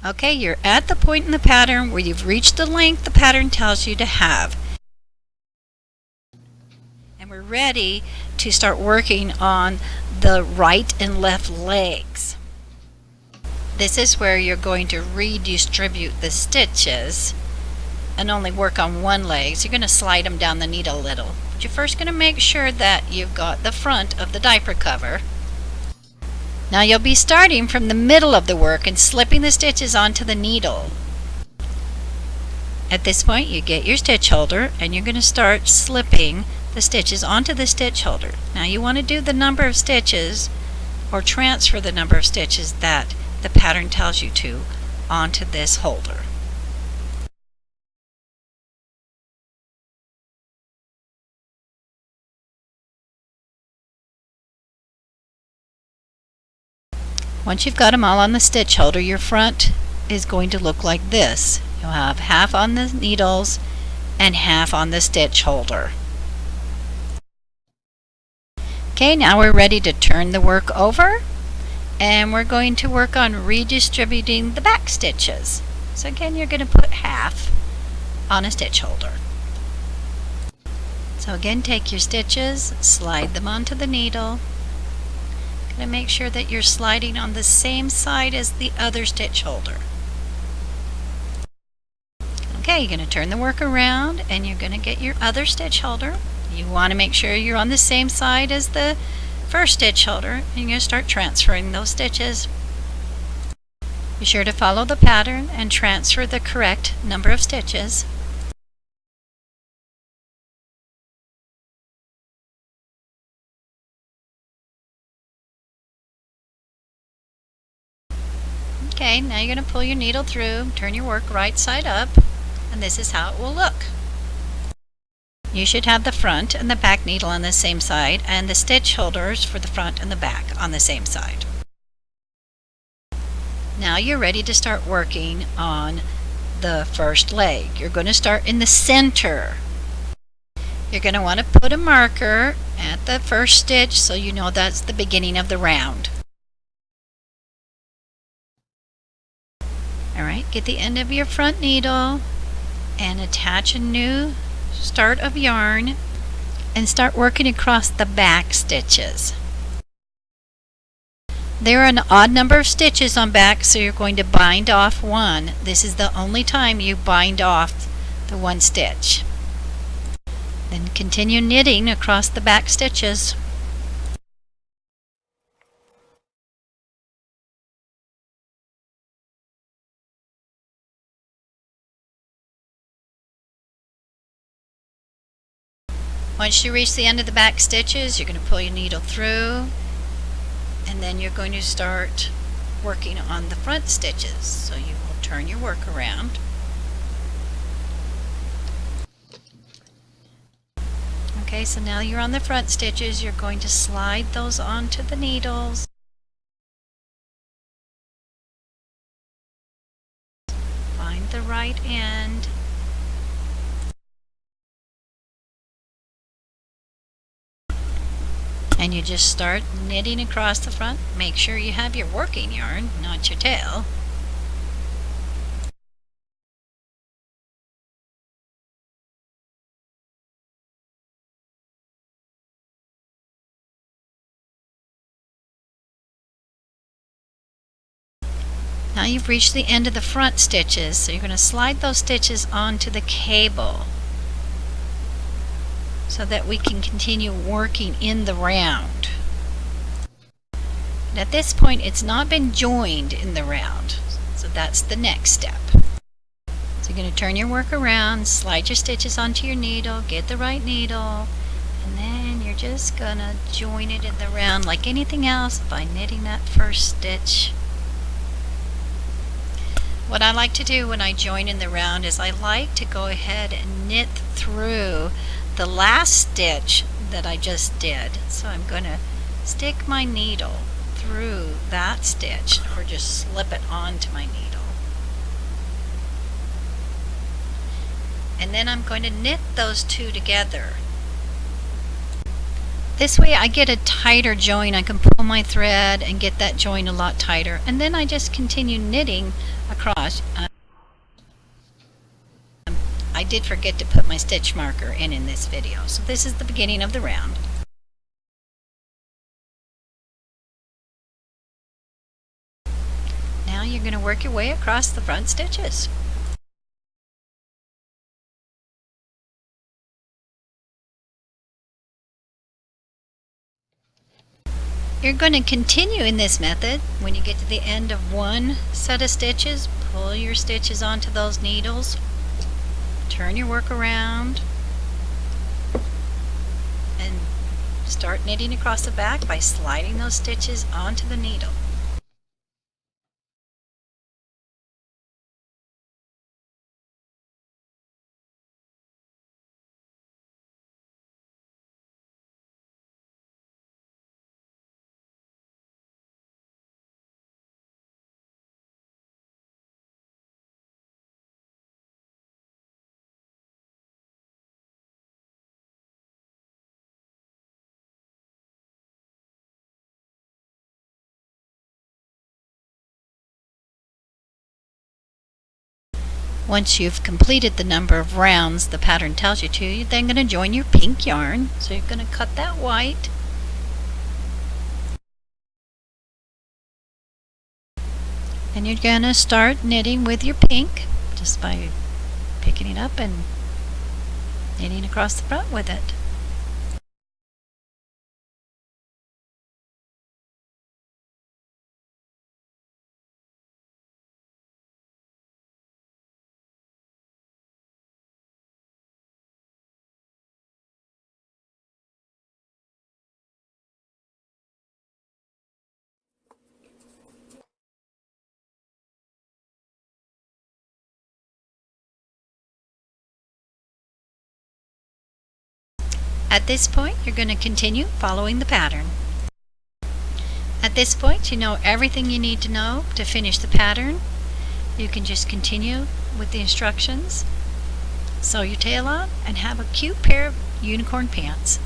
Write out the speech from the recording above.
Okay, you're at the point in the pattern where you've reached the length the pattern tells you to have. And we're ready to start working on the right and left legs. This is where you're going to redistribute the stitches and only work on one leg. So you're going to slide them down the needle a little. But you're first going to make sure that you've got the front of the diaper cover. Now you'll be starting from the middle of the work and slipping the stitches onto the needle. At this point you get your stitch holder and you're going to start slipping the stitches onto the stitch holder. Now you want to do the number of stitches or transfer the number of stitches that the pattern tells you to onto this holder. Once you've got them all on the stitch holder, your front is going to look like this. You'll have half on the needles and half on the stitch holder. Okay, now we're ready to turn the work over and we're going to work on redistributing the back stitches. So again, you're going to put half on a stitch holder. So again, take your stitches, slide them onto the needle. Going to make sure that you're sliding on the same side as the other stitch holder. Okay, you're going to turn the work around and you're going to get your other stitch holder. You want to make sure you're on the same side as the first stitch holder and you're going to start transferring those stitches. Be sure to follow the pattern and transfer the correct number of stitches. Okay, now you're going to pull your needle through, turn your work right side up, and this is how it will look. You should have the front and the back needle on the same side and the stitch holders for the front and the back on the same side. Now you're ready to start working on the first leg. You're going to start in the center. You're going to want to put a marker at the first stitch so you know that's the beginning of the round. Alright, get the end of your front needle and attach a new start of yarn and start working across the back stitches. There are an odd number of stitches on back, so you're going to bind off one. This is the only time you bind off the one stitch. Then continue knitting across the back stitches. Once you reach the end of the back stitches, you're going to pull your needle through and then you're going to start working on the front stitches. So you will turn your work around. Okay, so now you're on the front stitches. You're going to slide those onto the needles. Find the right end. And you just start knitting across the front. Make sure you have your working yarn, not your tail. Now you've reached the end of the front stitches, so you're going to slide those stitches onto the cable so that we can continue working in the round. And at this point it's not been joined in the round, so that's the next step. So you're going to turn your work around, slide your stitches onto your needle, get the right needle, and then you're just going to join it in the round like anything else by knitting that first stitch. What I like to do when I join in the round is I like to go ahead and knit through the last stitch that I just did. So I'm going to stick my needle through that stitch or just slip it onto my needle. And then I'm going to knit those two together. This way I get a tighter join. I can pull my thread and get that join a lot tighter. And then I just continue knitting across. I did forget to put my stitch marker in this video. So this is the beginning of the round. Now you're going to work your way across the front stitches. You're going to continue in this method. When you get to the end of one set of stitches, pull your stitches onto those needles, turn your work around, and start knitting across the back by sliding those stitches onto the needle. Once you've completed the number of rounds the pattern tells you to, you're then going to join your pink yarn. So you're going to cut that white, and you're going to start knitting with your pink just by picking it up and knitting across the front with it. At this point, you're going to continue following the pattern. At this point, you know everything you need to know to finish the pattern. You can just continue with the instructions, sew your tail on, and have a cute pair of unicorn pants.